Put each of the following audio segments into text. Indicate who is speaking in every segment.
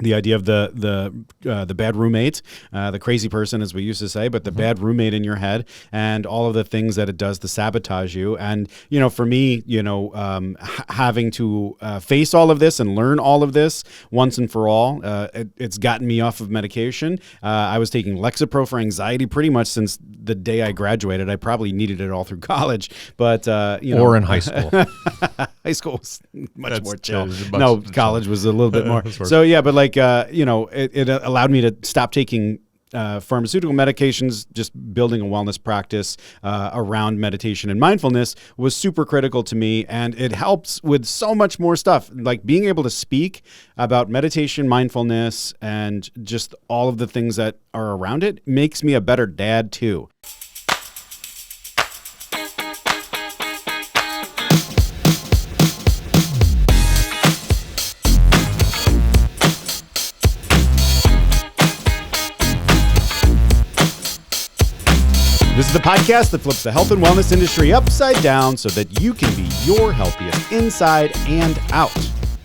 Speaker 1: the idea of the bad roommate, the crazy person, as we used to say, but the bad roommate in your head, and all of the things that it does to sabotage you. And for me, having to face all of this and learn all of this once and for all, it's gotten me off of medication. I was taking Lexapro for anxiety pretty much since the day I graduated. I probably needed it all through college, but
Speaker 2: or in high school.
Speaker 1: High school was much more chill.
Speaker 2: College
Speaker 1: was a little bit more. So yeah, but it allowed me to stop taking pharmaceutical medications. Just building a wellness practice around meditation and mindfulness was super critical to me, and it helps with so much more stuff, like being able to speak about meditation, mindfulness, and just all of the things that are around it makes me a better dad too. This is the podcast that flips the health and wellness industry upside down so that you can be your healthiest inside and out.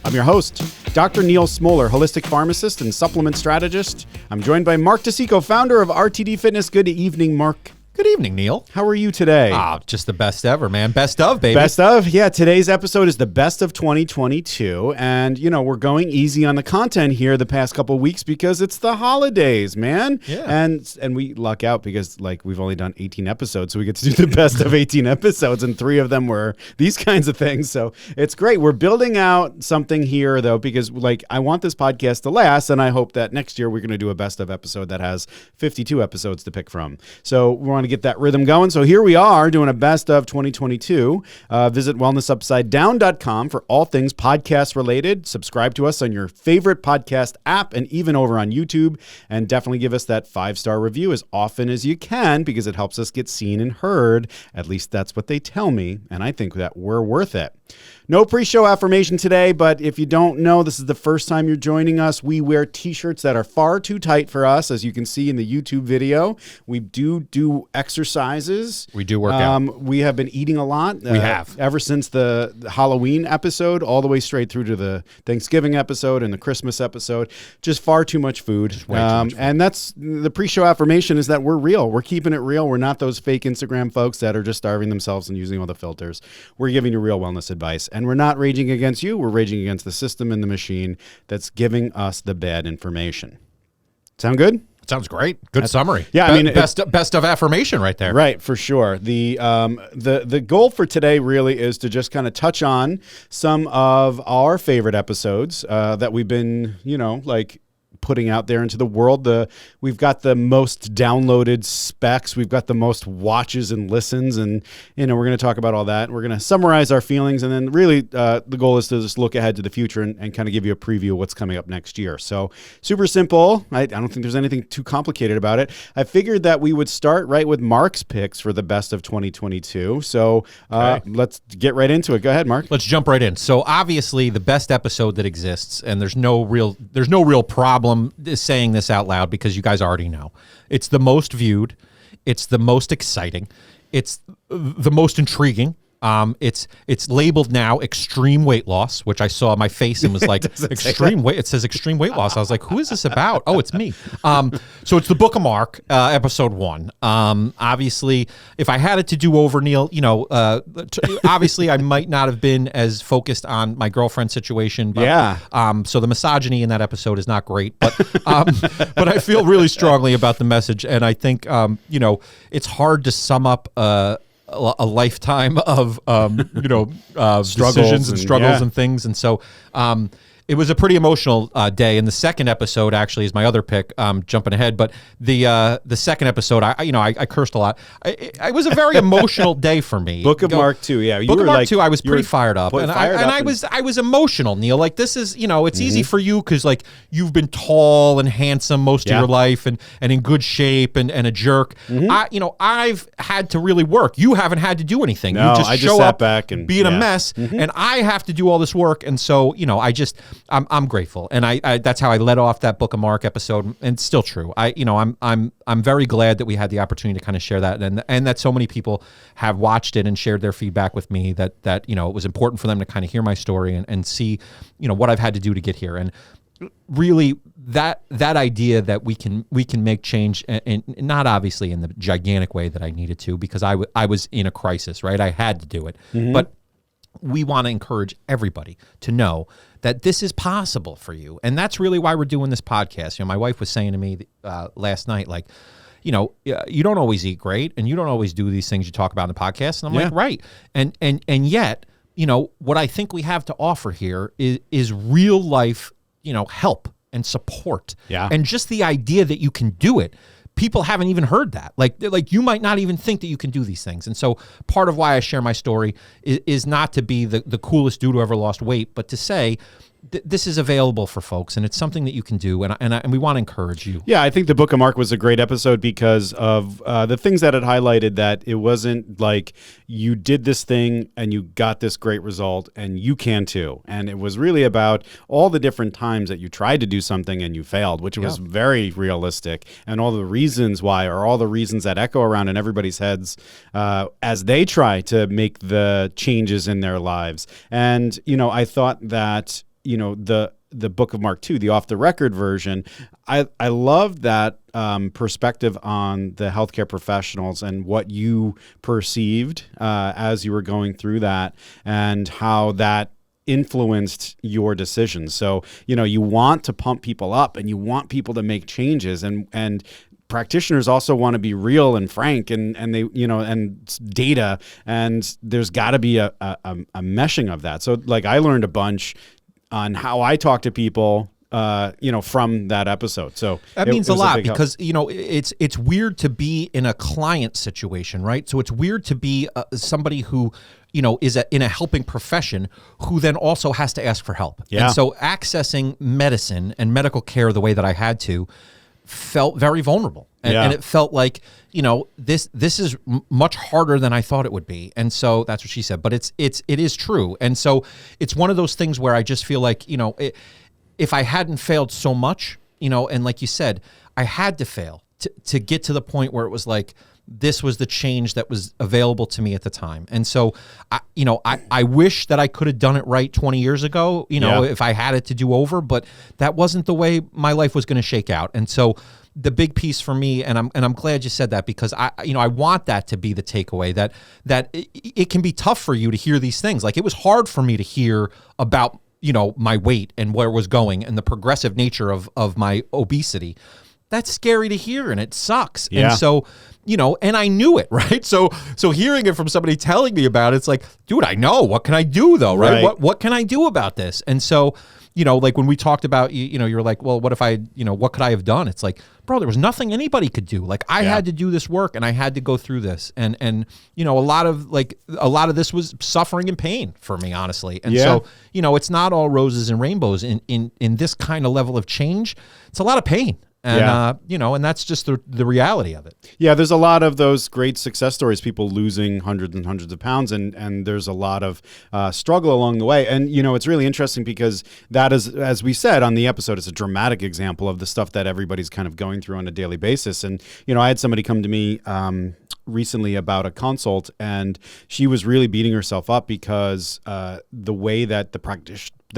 Speaker 1: I'm your host, Dr. Neal Smoller, holistic pharmacist and supplement strategist. I'm joined by Mark DeCicco, founder of RTD Fitness. Good evening, Mark.
Speaker 2: Good evening, Neal.
Speaker 1: How are you today?
Speaker 2: Just the best ever, man. Best of, baby.
Speaker 1: Best of. Yeah, today's episode is the best of 2022. And, we're going easy on the content here the past couple of weeks because it's the holidays, man.
Speaker 2: Yeah.
Speaker 1: And we luck out because, we've only done 18 episodes, so we get to do the best of 18 episodes, and 3 of them were these kinds of things. So it's great. We're building out something here, though, because, I want this podcast to last, and I hope that next year we're going to do a best of episode that has 52 episodes to pick from. So we want to get that rhythm going. So here we are doing a best of 2022. Visit wellnessupsidedown.com for all things podcast related. Subscribe to us on your favorite podcast app and even over on YouTube. And definitely give us that 5-star review as often as you can because it helps us get seen and heard. At least that's what they tell me. And I think that we're worth it. No pre-show affirmation today, but if you don't know, this is the first time you're joining us. We wear t-shirts that are far too tight for us, as you can see in the YouTube video. We do exercises.
Speaker 2: We do work out.
Speaker 1: We have been eating a lot.
Speaker 2: We have.
Speaker 1: Ever since the Halloween episode, all the way straight through to the Thanksgiving episode and the Christmas episode. Just far too much food.
Speaker 2: Just way too much food.
Speaker 1: And that's the pre-show affirmation is that we're real. We're keeping it real. We're not those fake Instagram folks that are just starving themselves and using all the filters. We're giving you real wellness advice. And we're not raging against you. We're raging against the system and the machine that's giving us the bad information. Sound good?
Speaker 2: Sounds great. Good summary.
Speaker 1: Yeah,
Speaker 2: best of affirmation right there.
Speaker 1: Right, for sure. The goal for today really is to just kind of touch on some of our favorite episodes that we've been, putting out there into the world. We've got the most downloaded specs. We've got the most watches and listens, and we're going to talk about all that. We're going to summarize our feelings, and then really the goal is to just look ahead to the future and kind of give you a preview of what's coming up next year. So super simple. I don't think there's anything too complicated about it. I figured that we would start right with Mark's picks for the best of 2022. So let's get right into it. Go ahead, Mark.
Speaker 2: Let's jump right in. So obviously the best episode that exists, and there's no real problem saying this out loud because you guys already know. It's the most viewed. It's the most exciting. It's the most intriguing. It's labeled now extreme weight loss, which I saw my face and was like extreme weight. It says extreme weight loss. I was like, who is this about? Oh, it's me. So it's the Book of Mark, episode 1. Obviously, if I had it to do over, Neal, obviously I might not have been as focused on my girlfriend situation. But,
Speaker 1: yeah.
Speaker 2: So the misogyny in that episode is not great, but but I feel really strongly about the message, and I think it's hard to sum up a lifetime of decisions and struggles and things, and so it was a pretty emotional day. And the second episode actually is my other pick. Jumping ahead, but the second episode, I cursed a lot. It was a very emotional day for me.
Speaker 1: Book of Mark 2, yeah.
Speaker 2: Book of Mark 2, I was pretty fired up, and I was emotional, Neal. Like, this is, it's easy for you because you've been tall and handsome most of your life, and in good shape, and a jerk. I've had to really work. You haven't had to do anything.
Speaker 1: No,
Speaker 2: you just
Speaker 1: I just
Speaker 2: show
Speaker 1: sat
Speaker 2: up,
Speaker 1: back and
Speaker 2: be in a mess, and I have to do all this work, and so I'm grateful, and I that's how I led off that Book of Mark episode, and it's still true. I'm very glad that we had the opportunity to kind of share that, and that so many people have watched it and shared their feedback with me that it was important for them to kind of hear my story and see what I've had to do to get here. And really that idea that we can make change, and not obviously in the gigantic way that I needed to, because I was in a crisis, right? I had to do it. But we want to encourage everybody to know that this is possible for you. And that's really why we're doing this podcast. You know, my wife was saying to me last night, like, you know, you don't always eat great and you don't always do these things you talk about in the podcast. And I'm like, right. And yet, you know, what I think we have to offer here is real life, you know, help and support.
Speaker 1: Yeah.
Speaker 2: And just the idea that you can do it. People haven't even heard that. Like you might not even think that you can do these things. And so part of why I share my story is not to be the coolest dude who ever lost weight, but to say this is available for folks, and it's something that you can do, and we want to encourage you.
Speaker 1: Yeah, I think the Book of Mark was a great episode because of the things that it highlighted, that it wasn't like you did this thing and you got this great result and you can too. And it was really about all the different times that you tried to do something and you failed, which was very realistic, and all the reasons why, or all the reasons that echo around in everybody's heads as they try to make the changes in their lives. And, you know, I thought that, you know, the Book of Mark 2, the off the record version, I love that perspective on the healthcare professionals and what you perceived as you were going through that, and how that influenced your decisions. So, you know, you want to pump people up and you want people to make changes, and practitioners also want to be real and frank, and they, you know, and data, and there's got to be a meshing of that. So like I learned a bunch on how I talk to people, you know, from that episode. So
Speaker 2: that means a lot, because, you know, it's weird to be in a client situation, right? So it's weird to be somebody who, you know, is in a helping profession who then also has to ask for help.
Speaker 1: Yeah.
Speaker 2: And so accessing medicine and medical care the way that I had to felt very vulnerable. And it felt like, you know, this is much harder than I thought it would be. And so that's what she said. But it is true. And so it's one of those things where I just feel like, you know, if I hadn't failed so much, you know, and like you said, I had to fail to get to the point where it was like, this was the change that was available to me at the time. And so, I wish that I could have done it right 20 years ago, you know, if I had it to do over, but that wasn't the way my life was going to shake out. And so the big piece for me, and I'm glad you said that, because I want that to be the takeaway, that it can be tough for you to hear these things. Like, it was hard for me to hear about, you know, my weight and where it was going and the progressive nature of my obesity. That's scary to hear, and it sucks.
Speaker 1: Yeah.
Speaker 2: And so, you know, and I knew it, right? So hearing it from somebody telling me about it, it's like, dude, I know. What can I do, though, right? What can I do about this? And so, you know, like when we talked about, you know, you're like, well, what if I, you know, what could I have done? It's like, bro, there was nothing anybody could do. Like, I had to do this work, and I had to go through this. And you know, a lot of this was suffering and pain for me, honestly. And so, you know, it's not all roses and rainbows in this kind of level of change. It's a lot of pain. And, you know, and that's just the reality of it. Yeah,
Speaker 1: there's a lot of those great success stories, people losing hundreds and hundreds of pounds, and there's a lot of struggle along the way. And, you know, it's really interesting because that is, as we said on the episode, it's a dramatic example of the stuff that everybody's kind of going through on a daily basis. And, you know, I had somebody come to me recently about a consult, and she was really beating herself up because the way that the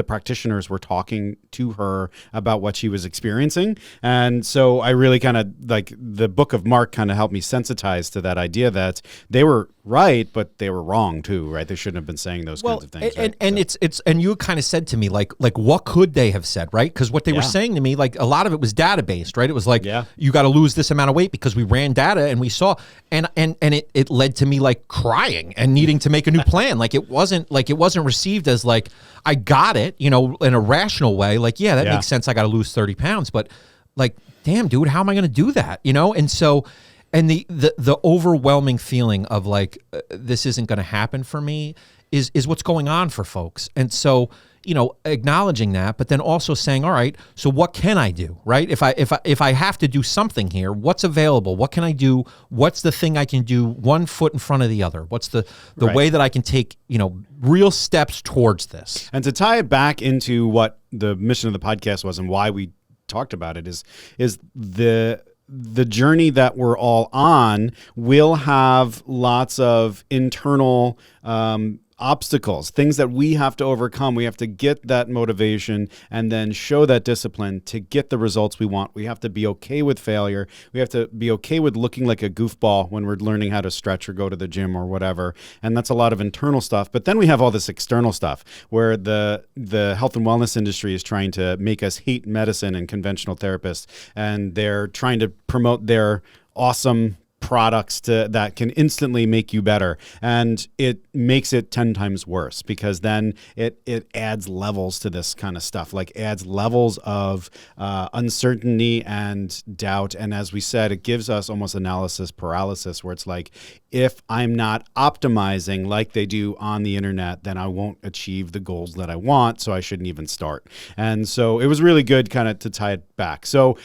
Speaker 1: practitioners were talking to her about what she was experiencing. And so I really kind of, like, the Book of Mark kind of helped me sensitize to that idea that they were right, but they were wrong too, right? They shouldn't have been saying those kinds of things.
Speaker 2: And it's and you kind of said to me, like what could they have said, right? Because what they were saying to me, like, a lot of it was data based, right? It was like, you got to lose this amount of weight because we ran data and we saw, and it led to me like crying and needing to make a new plan. Like, it wasn't received as like, I got it, you know, in a rational way. Like, that makes sense. I got to lose 30 pounds, but like, damn, dude, how am I going to do that? You know? And so, and the overwhelming feeling of like, this isn't going to happen for me is what's going on for folks. And so, you know, acknowledging that, but then also saying, all right, so what can I do, right? If I have to do something here, what's available? What can I do? What's the thing I can do one foot in front of the other? What's the way that I can take, you know, real steps towards this?
Speaker 1: And to tie it back into what the mission of the podcast was and why we talked about it is the journey that we're all on will have lots of internal obstacles, things that we have to overcome. We have to get that motivation and then show that discipline to get the results we want. We have to be okay with failure. We have to be okay with looking like a goofball when we're learning how to stretch or go to the gym or whatever. And that's a lot of internal stuff. But then we have all this external stuff where the health and wellness industry is trying to make us hate medicine and conventional therapists. And they're trying to promote their awesome products that can instantly make you better, and it makes it 10 times worse, because then it adds levels to this kind of stuff, like adds levels of uncertainty and doubt. And as we said, it gives us almost analysis paralysis, where it's like, if I'm not optimizing like they do on the internet, then I won't achieve the goals that I want, so I shouldn't even start. And so it was really good kind of to tie it back. So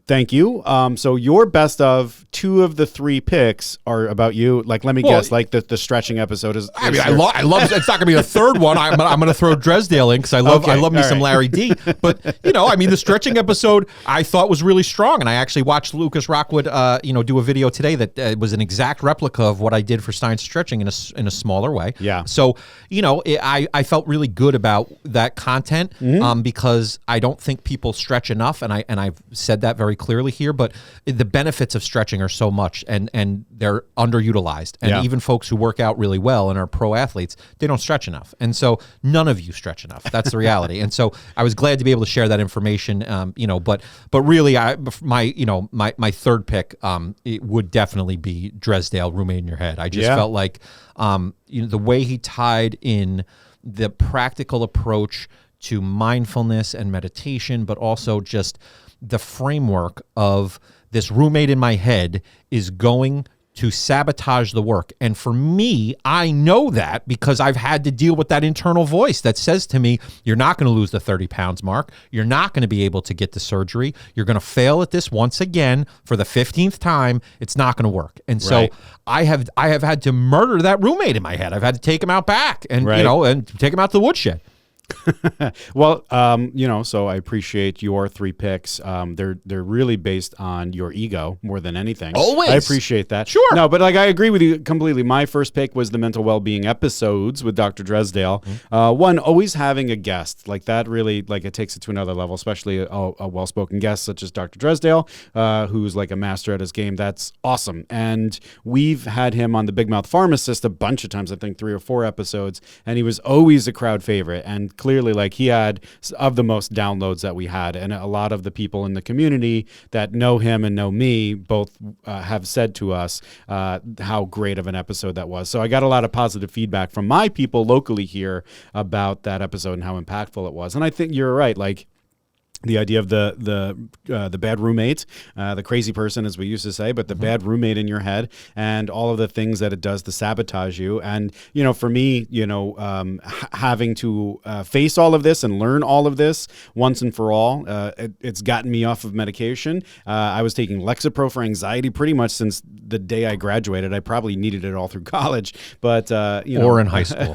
Speaker 1: thank you. So your best of 2 of the 3 picks are about you. Like, let me guess, like the stretching episode is.
Speaker 2: I mean, I love. It's not going to be a third one. I'm going to throw Dresdale in because I love me some Larry D. But I mean, the stretching episode I thought was really strong, and I actually watched Lucas Rockwood, do a video today that was an exact replica of what I did for Stein stretching in a smaller way.
Speaker 1: Yeah.
Speaker 2: So I felt really good about that content because I don't think people stretch enough, and I've said that very clearly here, but the benefits of stretching are so much, and they're underutilized. And even folks who work out really well and are pro athletes, they don't stretch enough. And so none of you stretch enough. That's the reality. And so I was glad to be able to share that information. But really, my third pick, it would definitely be Dresdale, Roommate in Your Head. I just felt like the way he tied in the practical approach to mindfulness and meditation, but also just the framework of this roommate in my head is going to sabotage the work. And for me, I know that because I've had to deal with that internal voice that says to me, you're not going to lose the 30 pounds, Mark. You're not going to be able to get the surgery. You're going to fail at this once again for the 15th time. It's not going to work. And so I have had to murder that roommate in my head. I've had to take him out back and, and take him out to the woodshed.
Speaker 1: Well, so I appreciate your 3 picks. They're really based on your ego more than anything.
Speaker 2: Always.
Speaker 1: I appreciate that.
Speaker 2: Sure.
Speaker 1: No, but I agree with you completely. My first pick was the mental well-being episodes with Dr. Dresdale. One, always having a guest like that really, it takes it to another level, especially a well-spoken guest such as Dr. Dresdale, who's like a master at his game. That's awesome. And we've had him on the Big Mouth Pharmacist a bunch of times, I think 3 or 4 episodes, and he was always a crowd favorite. And clearly, he had of the most downloads that we had, and a lot of the people in the community that know him and know me both have said to us how great of an episode that was. So I got a lot of positive feedback from my people locally here about that episode and how impactful it was. And I think you're right. The idea of the bad roommate, the crazy person, as we used to say, but the bad roommate in your head, and all of the things that it does to sabotage you. And for me, having to face all of this and learn all of this once and for all, it's gotten me off of medication. I was taking Lexapro for anxiety pretty much since the day I graduated. I probably needed it all through college, but
Speaker 2: or in high school.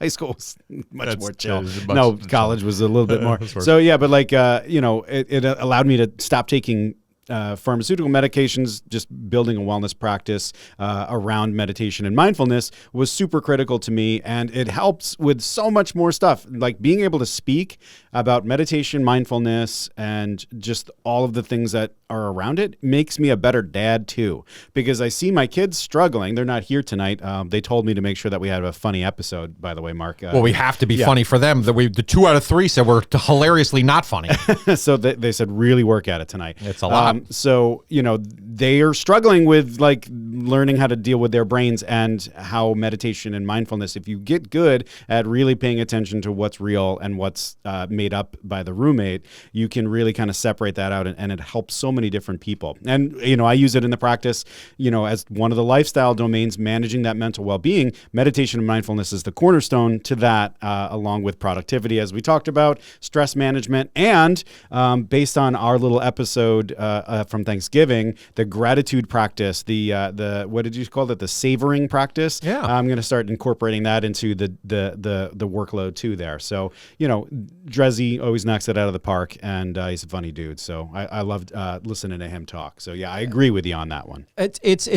Speaker 1: High school was much more chill.
Speaker 2: Much
Speaker 1: college was a little bit more. So yeah, but it allowed me to stop taking pharmaceutical medications. Just building a wellness practice around meditation and mindfulness was super critical to me, and it helps with so much more stuff, like being able to speak about meditation, mindfulness, and just all of the things that are around it makes me a better dad too, because I see my kids struggling. They're not here tonight. They told me to make sure that we had a funny episode, by the way, Mark.
Speaker 2: Well, we have to be funny for them. The 2 out of 3 said we're hilariously not funny.
Speaker 1: So they said really work at it tonight.
Speaker 2: It's a lot.
Speaker 1: So they are struggling with learning how to deal with their brains and how meditation and mindfulness, if you get good at really paying attention to what's real and what's made up by the roommate, you can really kind of separate that out, and it helps so many different people. And I use it in the practice, as one of the lifestyle domains, managing that mental well-being. Meditation and mindfulness is the cornerstone to that, along with productivity, as we talked about, stress management, and based on our little episode from Thanksgiving, the gratitude practice, the what did you call it? The savoring practice.
Speaker 2: Yeah,
Speaker 1: I'm going to start incorporating that into the workload too there. So Drezzy always knocks it out of the park, and he's a funny dude. So I loved listening to him talk. So yeah, I agree with you on that one.
Speaker 2: It's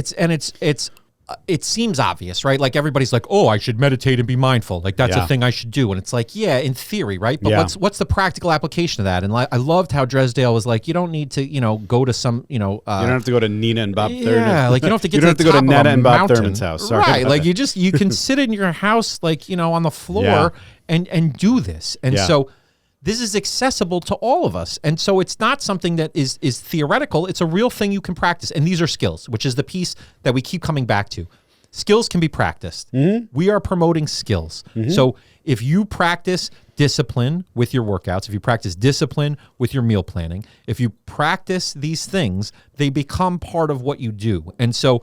Speaker 2: it seems obvious, right? Like everybody's like, oh, I should meditate and be mindful. Like that's a thing I should do. And it's like, yeah, in theory, right? But what's the practical application of that? And I loved how Dresdale was like, you don't need to, go to some, you don't
Speaker 1: have to go to Nina and Bob Thurman.
Speaker 2: Yeah, like you don't have to get
Speaker 1: you don't
Speaker 2: to
Speaker 1: have to go to Netta and Bob
Speaker 2: mountain.
Speaker 1: Thurman's house. Sorry
Speaker 2: right. Like you can sit in your house, like, on the floor and do this. And so this is accessible to all of us. And so it's not something that is theoretical. It's a real thing you can practice. And these are skills, which is the piece that we keep coming back to. Skills can be practiced. We are promoting skills. So if you practice discipline with your workouts, if you practice discipline with your meal planning, if you practice these things, they become part of what you do. And so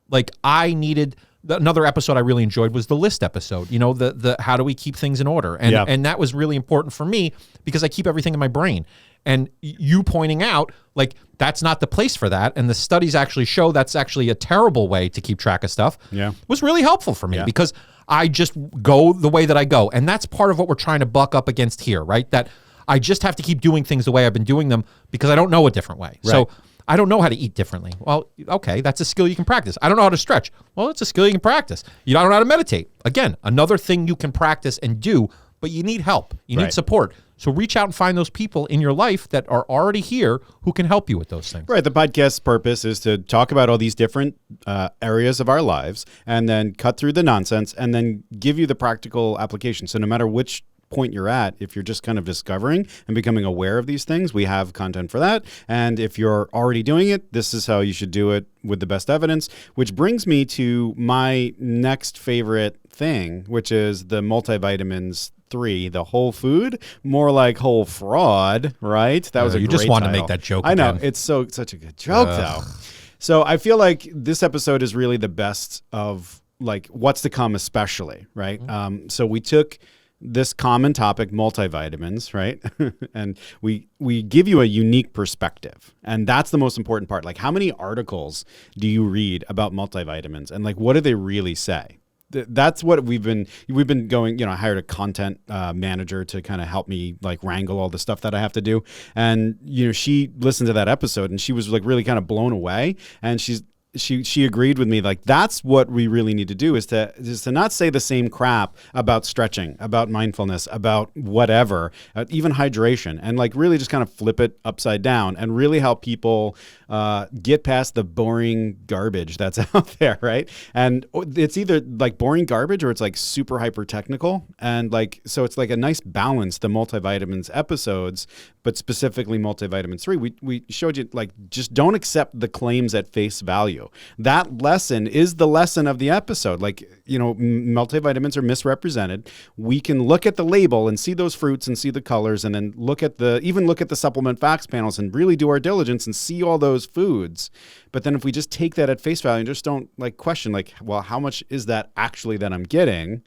Speaker 2: like another episode I really enjoyed was the list episode, the how do we keep things in order? And that was really important for me because I keep everything in my brain. And you pointing out, like, that's not the place for that. And the studies actually show that's actually a terrible way to keep track of stuff. Was really helpful for me because I just go the way that I go. And that's part of what we're trying to buck up against here, right? That I just have to keep doing things the way I've been doing them because I don't know a different way. Right. So I don't know how to eat differently. Well, okay, that's a skill you can practice. I don't know how to stretch. Well, it's a skill you can practice. You don't know how to meditate. Again, another thing you can practice and do, but you need help. You need support. So reach out and find those people in your life that are already here who can help you with those things.
Speaker 1: Right. The podcast's purpose is to talk about all these different areas of our lives and then cut through the nonsense and then give you the practical application. So no matter which point you're at, if you're just kind of discovering and becoming aware of these things, we have content for that. And if you're already doing it, this is how you should do it with the best evidence, which brings me to my next favorite thing, which is the multivitamins 3, the whole food, more like whole fraud, right? That was a
Speaker 2: you
Speaker 1: great
Speaker 2: just wanted
Speaker 1: title.
Speaker 2: to make that joke.
Speaker 1: I know.
Speaker 2: Again.
Speaker 1: It's such a good joke though. So I feel like this episode is really the best of like what's to come, especially, right? So we took this common topic, multivitamins, right? And we give you a unique perspective. And that's the most important part. Like, how many articles do you read about multivitamins? And like, what do they really say? That's what we've been going, I hired a content manager to kind of help me like wrangle all the stuff that I have to do. And, she listened to that episode and she was like really kind of blown away. And she agreed with me, like, that's what we really need to do is to not say the same crap about stretching, about mindfulness, about whatever, even hydration, and like really just kind of flip it upside down and really help people get past the boring garbage that's out there, right? And it's either like boring garbage or it's like super hyper technical. And like, so it's like a nice balance, the multivitamins episodes, but specifically multivitamin 3. We showed you, like, just don't accept the claims at face value. That lesson is the lesson of the episode. Like, multivitamins are misrepresented. We can look at the label and see those fruits and see the colors, and then look at the supplement facts panels and really do our diligence and see all those foods. But then if we just take that at face value and just don't like question, like, well, how much is that actually that I'm getting?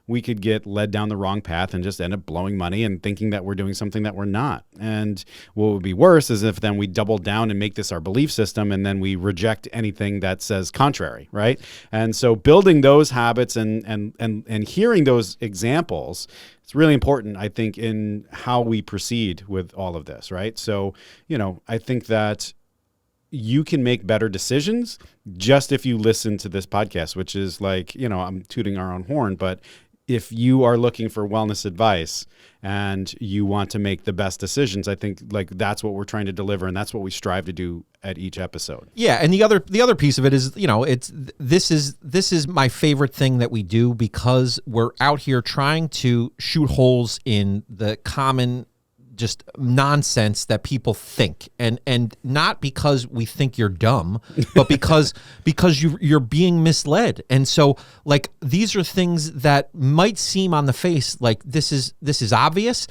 Speaker 1: We could get led down the wrong path and just end up blowing money and thinking that we're doing something that we're not. And what would be worse is if then we double down and make this our belief system and then we reject anything that says contrary, right? And so building those habits and hearing those examples, it's really important, I think, in how we proceed with all of this, right? So, I think that you can make better decisions just if you listen to this podcast, which is like, I'm tooting our own horn, but if you are looking for wellness advice and you want to make the best decisions, I think like that's what we're trying to deliver, and that's what we strive to do at each episode.
Speaker 2: Yeah, and the other piece of it is, this is my favorite thing that we do because we're out here trying to shoot holes in the common just nonsense that people think, and not because we think you're dumb, but because you're being misled. And so like these are things that might seem on the face like this is obvious,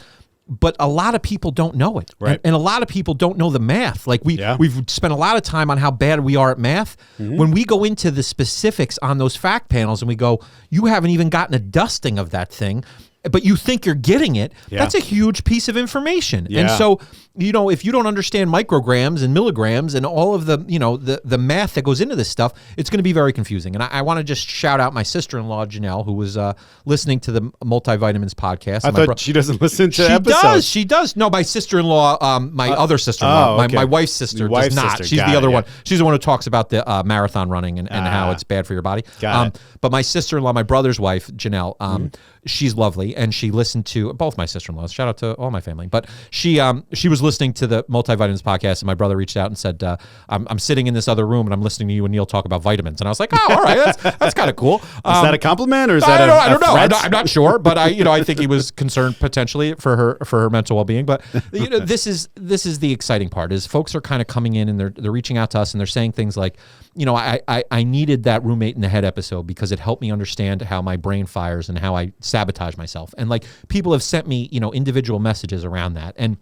Speaker 2: but a lot of people don't know it.
Speaker 1: Right.
Speaker 2: And a lot of people don't know the math. Like we've spent a lot of time on how bad we are at math. When we go into the specifics on those fact panels and we go, you haven't even gotten a dusting of that thing, but you think you're getting it, that's a huge piece of information. And so, if you don't understand micrograms and milligrams and all of the, the math that goes into this stuff, it's going to be very confusing. And I want to just shout out my sister-in-law, Janelle, who was listening to the Multivitamins podcast.
Speaker 1: I thought she doesn't listen to episodes.
Speaker 2: She does. No, my sister-in-law, my other sister-in-law, my wife's sister does not. She's the other one. She's the one who talks about the marathon running and how it's bad for your body. But my sister-in-law, my brother's wife, Janelle, she's lovely, and she listened to both my sister-in-laws. Shout out to all my family. But she was listening to the Multivitamins podcast, and my brother reached out and said, I'm sitting in this other room, and I'm listening to you and Neal talk about vitamins. And I was like, oh, all right, that's kind of cool.
Speaker 1: Is that a compliment, or is that
Speaker 2: I don't know. I'm not sure, but I think he was concerned potentially for her mental well-being. But this is the exciting part, is folks are kind of coming in and they're reaching out to us, and they're saying things like, I needed that roommate in the head episode because it helped me understand how my brain fires and how I sabotage myself. And like, people have sent me, individual messages around that. And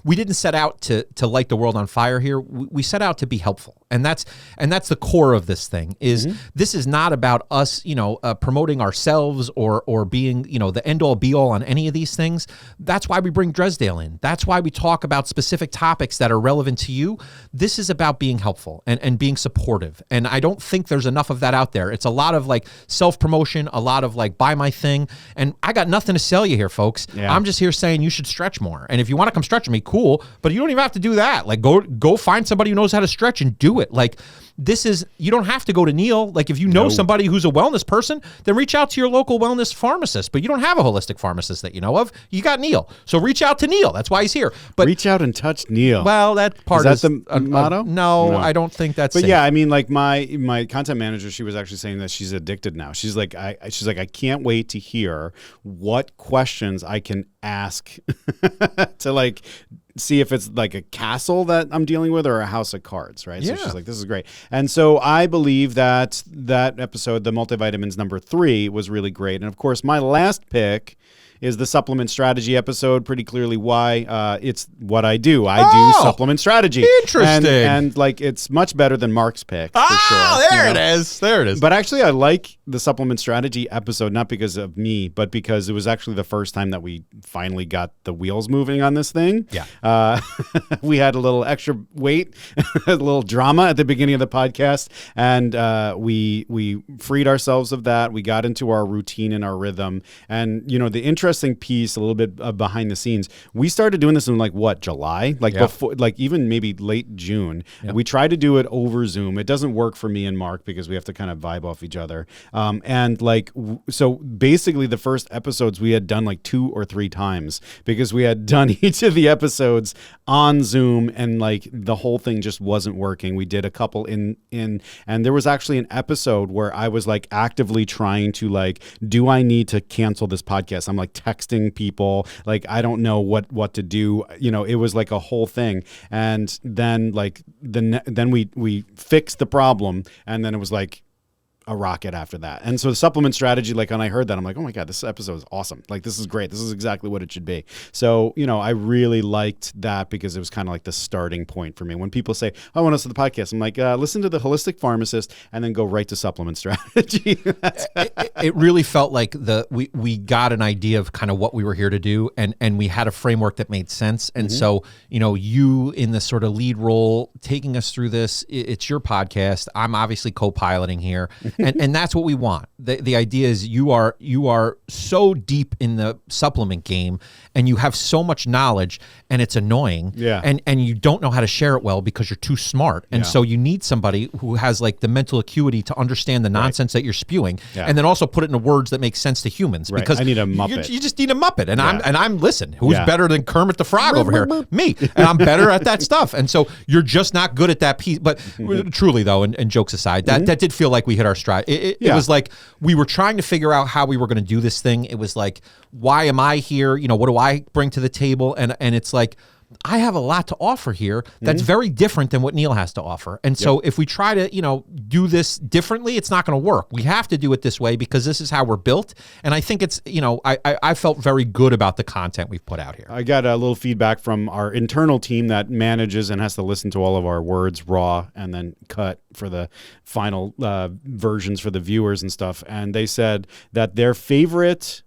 Speaker 2: we didn't set out to light the world on fire here. We set out to be helpful. And that's the core of this thing, is this is not about us, promoting ourselves or being, the end all be all on any of these things. That's why we bring Dresdale in. That's why we talk about specific topics that are relevant to you. This is about being helpful and being supportive. And I don't think there's enough of that out there. It's a lot of like self-promotion, a lot of like, buy my thing. And I got nothing to sell you here, folks. Yeah. I'm just here saying you should stretch more. And if you want to come stretch me, cool, but you don't even have to do that. Like, go find somebody who knows how to stretch and do it. Like, you don't have to go to Neal. Like, if you know somebody who's a wellness person, then reach out to your local wellness pharmacist. But you don't have a holistic pharmacist that you know of. You got Neal. So reach out to Neal. That's why he's here. But
Speaker 1: reach out and touch Neal.
Speaker 2: Well, that part
Speaker 1: is that the motto?
Speaker 2: No, I don't think that's.
Speaker 1: But safe. Yeah, I mean, like my content manager, she was actually saying that she's addicted now. She's like, I can't wait to hear what questions I can ask to like see if it's like a castle that I'm dealing with or a house of cards, right? So she's like, this is great. And so I believe that episode, the multivitamins number 3, was really great. And of course, my last pick is the supplement strategy episode. Pretty clearly why it's what I do. I do supplement strategy.
Speaker 2: Interesting.
Speaker 1: And like, it's much better than Mark's pick. For sure,
Speaker 2: there it is. There it is.
Speaker 1: But actually, I like the supplement strategy episode, not because of me, but because it was actually the first time that we finally got the wheels moving on this thing.
Speaker 2: Yeah.
Speaker 1: We had a little extra weight, a little drama at the beginning of the podcast, and we freed ourselves of that. We got into our routine and our rhythm. And, the interesting piece, a little bit behind the scenes, we started doing this in July, before, like even maybe late June. Yeah. We tried to do it over Zoom. It doesn't work for me and Mark because we have to kind of vibe off each other. So basically the first episodes we had done like 2 or 3 times because we had done each of the episodes on Zoom, and like the whole thing just wasn't working. We did a couple in and there was actually an episode where I was like actively trying to like, do I need to cancel this podcast? I'm like texting people, like, I don't know what to do. It was like a whole thing. And then like then we fixed the problem, and then it was like a rocket after that. And so the supplement strategy, like when I heard that, I'm like, oh my God, this episode is awesome. Like, this is great. This is exactly what it should be. So, I really liked that because it was kind of like the starting point for me. When people say, I want us to the podcast, I'm like, listen to the holistic pharmacist and then go right to supplement strategy.
Speaker 2: It really felt like we got an idea of kind of what we were here to do, and we had a framework that made sense. And so, you in the sort of lead role, taking us through this, it's your podcast. I'm obviously co-piloting here. And that's what we want. The idea is you are so deep in the supplement game, and you have so much knowledge, and it's annoying.
Speaker 1: Yeah.
Speaker 2: And you don't know how to share it well because you're too smart. And so you need somebody who has like the mental acuity to understand the nonsense that you're spewing, and then also put it into words that make sense to humans.
Speaker 1: Right.
Speaker 2: Because
Speaker 1: I need a Muppet.
Speaker 2: You just need a Muppet. And I'm listen, who's better than Kermit the Frog over here? Me. And I'm better at that stuff. And so you're just not good at that piece. But truly though, and jokes aside, that did feel like we hit our stride. It was like we were trying to figure out how we were going to do this thing. It was like, why am I here? What do I bring to the table? And it's like, I have a lot to offer here that's very different than what Neal has to offer. And so if we try to, do this differently, it's not going to work. We have to do it this way because this is how we're built. And I think it's, I felt very good about the content we've put out here.
Speaker 1: I got a little feedback from our internal team that manages and has to listen to all of our words raw and then cut for the final versions for the viewers and stuff. And they said that their favorite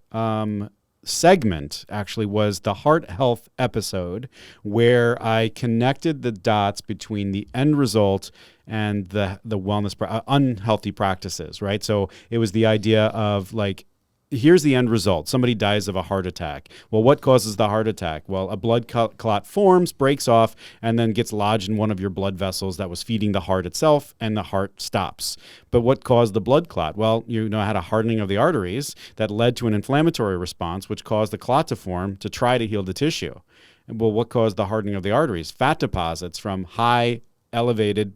Speaker 1: segment actually was the heart health episode, where I connected the dots between the end result and the wellness unhealthy practices, right? So it was the idea of like, here's the end result. Somebody dies of a heart attack. Well, what causes the heart attack? Well, a blood clot forms, breaks off, and then gets lodged in one of your blood vessels that was feeding the heart itself, and the heart stops. But what caused the blood clot? Well, had a hardening of the arteries that led to an inflammatory response, which caused the clot to form to try to heal the tissue. Well, what caused the hardening of the arteries? Fat deposits from high, elevated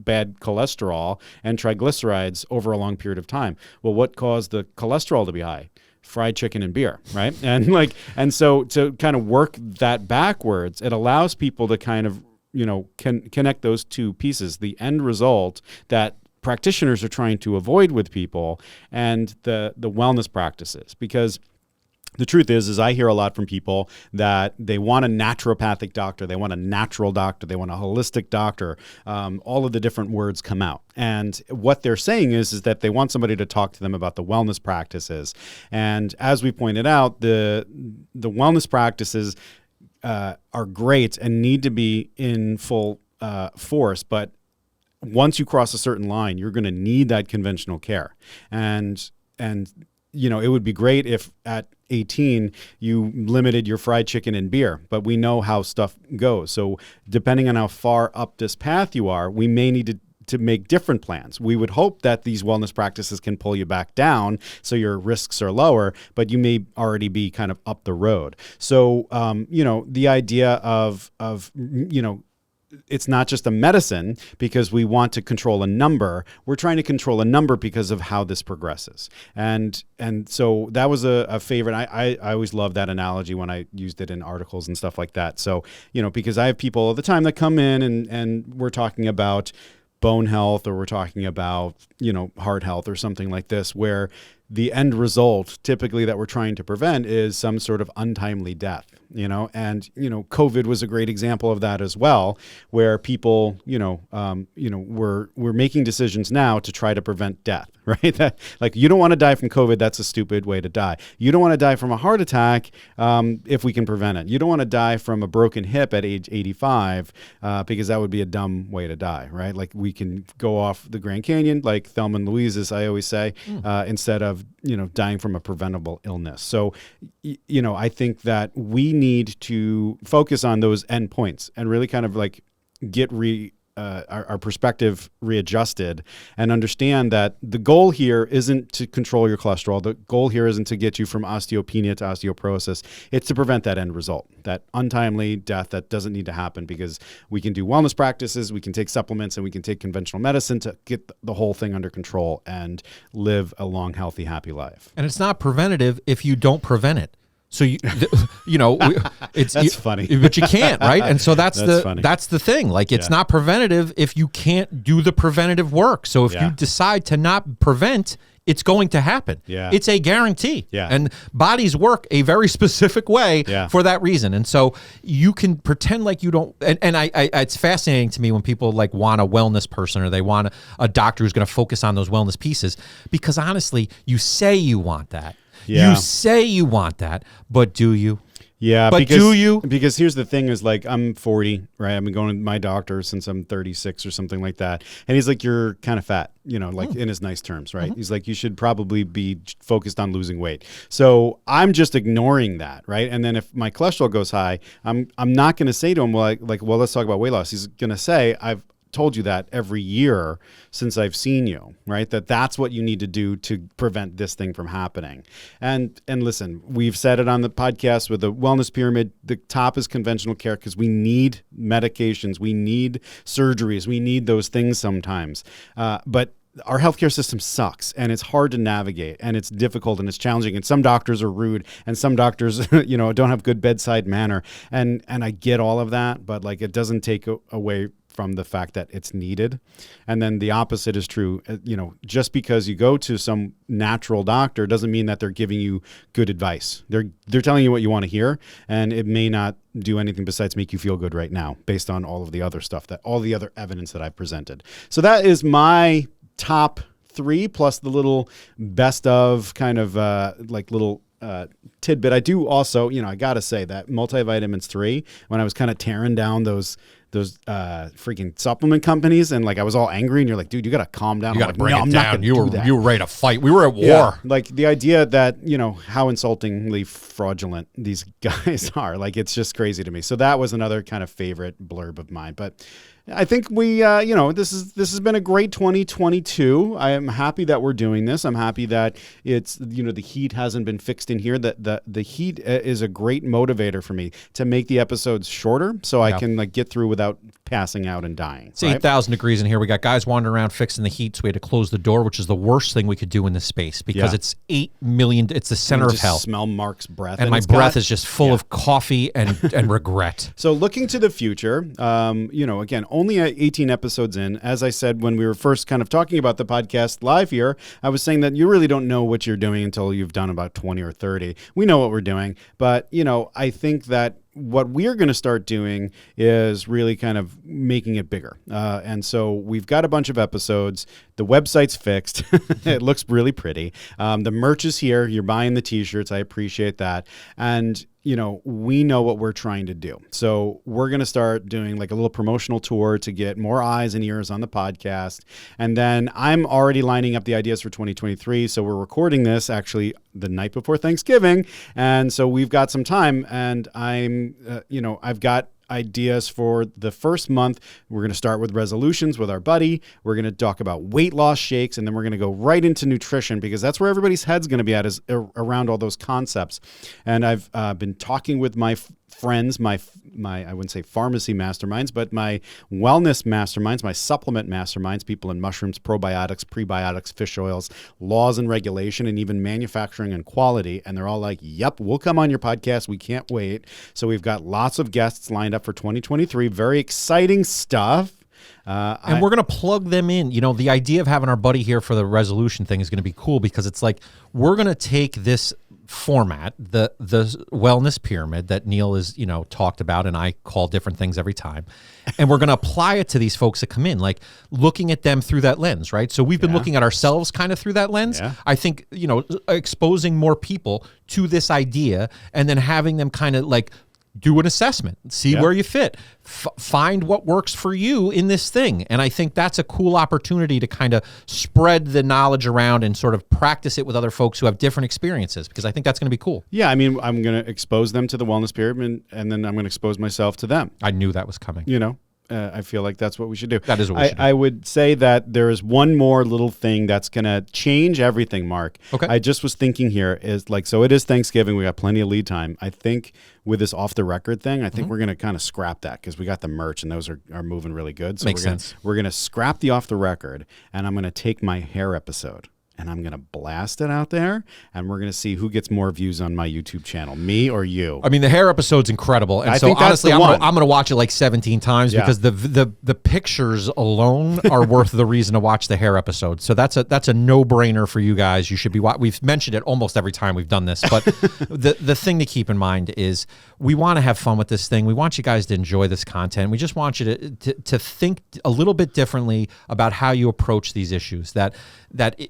Speaker 1: bad cholesterol and triglycerides over a long period of time. Well, what caused the cholesterol to be high? Fried chicken and beer, right? And so to kind of work that backwards, it allows people to kind of, connect those two pieces, the end result that practitioners are trying to avoid with people and the wellness practices. Because the truth is I hear a lot from people that they want a naturopathic doctor, they want a natural doctor, they want a holistic doctor. All of the different words come out. And what they're saying is that they want somebody to talk to them about the wellness practices. And as we pointed out, the wellness practices are great and need to be in full force, but once you cross a certain line, you're going to need that conventional care. And it would be great if at 18 you limited your fried chicken and beer, but we know how stuff goes. So depending on how far up this path you are, we may need to make different plans. We would hope that these wellness practices can pull you back down so your risks are lower, but you may already be kind of up the road. So, the idea of it's not just a medicine because we want to control a number. We're trying to control a number because of how this progresses. And so that was a favorite. I always love that analogy when I used it in articles and stuff like that. So, because I have people all the time that come in and we're talking about bone health, or we're talking about, heart health or something like this, where the end result typically that we're trying to prevent is some sort of untimely death, and, COVID was a great example of that as well, where people, we're making decisions now to try to prevent death, right? That, like, you don't want to die from COVID. That's a stupid way to die. You don't want to die from a heart attack if we can prevent it. You don't want to die from a broken hip at age 85 because that would be a dumb way to die, right? Like, we can go off the Grand Canyon, like Thelma and Louise, as I always say, instead of, dying from a preventable illness. So, I think that we need to focus on those endpoints and really kind of like get our perspective readjusted and understand that the goal here isn't to control your cholesterol. The goal here isn't to get you from osteopenia to osteoporosis. It's to prevent that end result, that untimely death that doesn't need to happen, because we can do wellness practices, we can take supplements, and we can take conventional medicine to get the whole thing under control and live a long, healthy, happy life.
Speaker 2: And it's not preventative if you don't prevent it. So it's
Speaker 1: that's funny,
Speaker 2: but you can't, right? And so that's
Speaker 1: funny.
Speaker 2: That's the thing. Like, it's not preventative if you can't do the preventative work. So if you decide to not prevent, it's going to happen.
Speaker 1: Yeah.
Speaker 2: It's a guarantee.
Speaker 1: Yeah.
Speaker 2: And bodies work a very specific way for that reason. And so you can pretend like you don't. And I it's fascinating to me when people like want a wellness person, or they want a doctor who's going to focus on those wellness pieces, because honestly, you say you want that.
Speaker 1: Yeah.
Speaker 2: You say you want that, but do you?
Speaker 1: Yeah,
Speaker 2: but do you?
Speaker 1: Because here's the thing: is like, I'm 40, right? I've been going to my doctor since I'm 36 or something like that, and he's like, "You're kind of fat," like in his nice terms, right? He's like, "You should probably be focused on losing weight." So I'm just ignoring that, right? And then if my cholesterol goes high, I'm not going to say to him, well, let's talk about weight loss. He's going to say, "I've told you that every year since I've seen you," right? That's what you need to do to prevent this thing from happening. And listen, we've said it on the podcast with the wellness pyramid. The top is conventional care, because we need medications, we need surgeries, we need those things sometimes. But our healthcare system sucks, and it's hard to navigate, and it's difficult, and it's challenging, and some doctors are rude, and some doctors, don't have good bedside manner, and I get all of that, but like it doesn't take away from the fact that it's needed. And then the opposite is true. Just because you go to some natural doctor doesn't mean that they're giving you good advice. They're telling you what you want to hear, and it may not do anything besides make you feel good right now based on all of the other stuff, all the other evidence that I've presented. So that is my top 3 plus the little best of kind of little tidbit. I do also, I got to say that multivitamins 3, when I was kind of tearing down those freaking supplement companies, and like I was all angry, and you're like, dude, you got to calm down.
Speaker 2: You got to bring it down.
Speaker 1: You
Speaker 2: were ready to fight. We were at war.
Speaker 1: Yeah, like the idea that, how insultingly fraudulent these guys are, like it's just crazy to me. So that was another kind of favorite blurb of mine. But I think we, this has been a great 2022. I am happy that we're doing this. I'm happy that it's, the heat hasn't been fixed in here. That the heat is a great motivator for me to make the episodes shorter, so I can like get through without passing out and dying.
Speaker 2: It's 8,000 degrees in here. We got guys wandering around fixing the heat, so we had to close the door, which is the worst thing we could do in this space because it's 8 million. It's the center of hell.
Speaker 1: Smell Mark's breath,
Speaker 2: and my breath is just full of coffee and regret.
Speaker 1: So looking to the future, again, only 18 episodes in. As I said when we were first kind of talking about the podcast live here, I was saying that you really don't know what you're doing until you've done about 20 or 30. We know what we're doing, but I think that what we're going to start doing is really kind of making it bigger. And so we've got a bunch of episodes. The website's fixed. It looks really pretty. The merch is here. You're buying the t-shirts. I appreciate that. And we know what we're trying to do. So we're going to start doing like a little promotional tour to get more eyes and ears on the podcast. And then I'm already lining up the ideas for 2023. So we're recording this actually the night before Thanksgiving. And so we've got some time, and I've got ideas for the first month. We're going to start with resolutions with our buddy. We're going to talk about weight loss shakes, and then we're going to go right into nutrition because that's where everybody's head's going to be at, is around all those concepts. And I've been talking with my friends, my I wouldn't say pharmacy masterminds, but my wellness masterminds, my supplement masterminds, people in mushrooms, probiotics, prebiotics, fish oils, laws and regulation, and even manufacturing and quality. And they're all like, yep, we'll come on your podcast. We can't wait. So we've got lots of guests lined up for 2023. Very exciting stuff.
Speaker 2: And we're going to plug them in. The idea of having our buddy here for the resolution thing is going to be cool because it's like we're going to take this format, the wellness pyramid that Neal is, talked about, and I call different things every time. And we're going to apply it to these folks that come in, like looking at them through that lens, right? So we've been looking at ourselves kind of through that lens. Yeah. I think, exposing more people to this idea and then having them kind of like do an assessment, see where you fit, find what works for you in this thing. And I think that's a cool opportunity to kind of spread the knowledge around and sort of practice it with other folks who have different experiences, because I think that's going to be cool.
Speaker 1: Yeah, I mean, I'm going to expose them to the wellness pyramid, and then I'm going to expose myself to them.
Speaker 2: I knew that was coming.
Speaker 1: I feel like that's what we should do.
Speaker 2: That is what we should do.
Speaker 1: I would say that there is one more little thing that's going to change everything, Mark.
Speaker 2: Okay.
Speaker 1: I just was thinking here is like, so it is Thanksgiving. We got plenty of lead time. I think with this off the record thing, I think we're going to kind of scrap that because we got the merch and those are moving really good. So
Speaker 2: Makes sense.
Speaker 1: We're going to scrap the off the record, and I'm going to take my hair episode and I'm going to blast it out there, and we're going to see who gets more views on my YouTube channel, me or you.
Speaker 2: I mean, the hair episode's incredible. And
Speaker 1: I
Speaker 2: so
Speaker 1: think that's
Speaker 2: honestly,
Speaker 1: the
Speaker 2: I'm
Speaker 1: one.
Speaker 2: going to watch it like 17 times because the pictures alone are worth the reason to watch the hair episode. So that's a no-brainer for you guys. You should be we've mentioned it almost every time we've done this, but the thing to keep in mind is we want to have fun with this thing. We want you guys to enjoy this content. We just want you to think a little bit differently about how you approach these issues.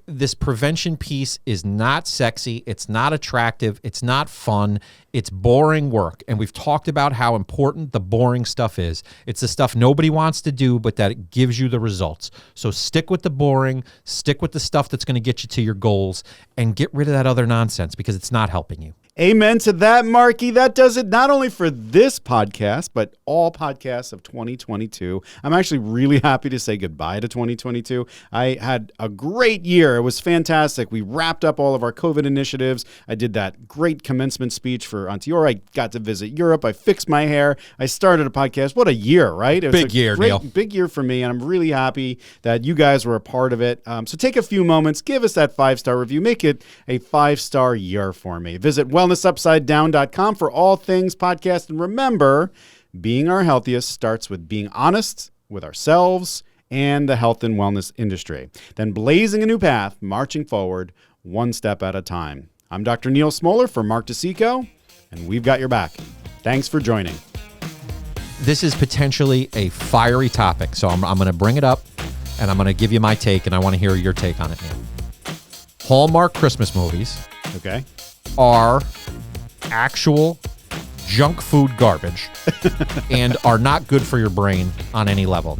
Speaker 2: This prevention piece is not sexy, it's not attractive, it's not fun, it's boring work. And we've talked about how important the boring stuff is. It's the stuff nobody wants to do, but that it gives you the results. So stick with the boring, stick with the stuff that's going to get you to your goals, and get rid of that other nonsense because it's not helping you.
Speaker 1: Amen to that, Marky. That does it not only for this podcast, but all podcasts of 2022. I'm actually really happy to say goodbye to 2022. I had a great year. It was fantastic. We wrapped up all of our COVID initiatives. I did that great commencement speech for Ontiora. I got to visit Europe. I fixed my hair. I started a podcast. What a year, right? It was
Speaker 2: Big year, Neal.
Speaker 1: Big year for me, and I'm really happy that you guys were a part of it. So take a few moments, give us that 5-star review. Make it a 5-star year for me. Visit wellnessupsidedown.com for all things podcast. And remember, being our healthiest starts with being honest with ourselves and the health and wellness industry. Then blazing a new path, marching forward, one step at a time. I'm Dr. Neal Smoller for Mark DeCicco, and we've got your back. Thanks for joining.
Speaker 2: This is potentially a fiery topic, so I'm going to bring it up, and I'm going to give you my take, and I want to hear your take on it, Neal. Hallmark Christmas movies
Speaker 1: Okay.
Speaker 2: are actual junk food garbage and are not good for your brain on any level.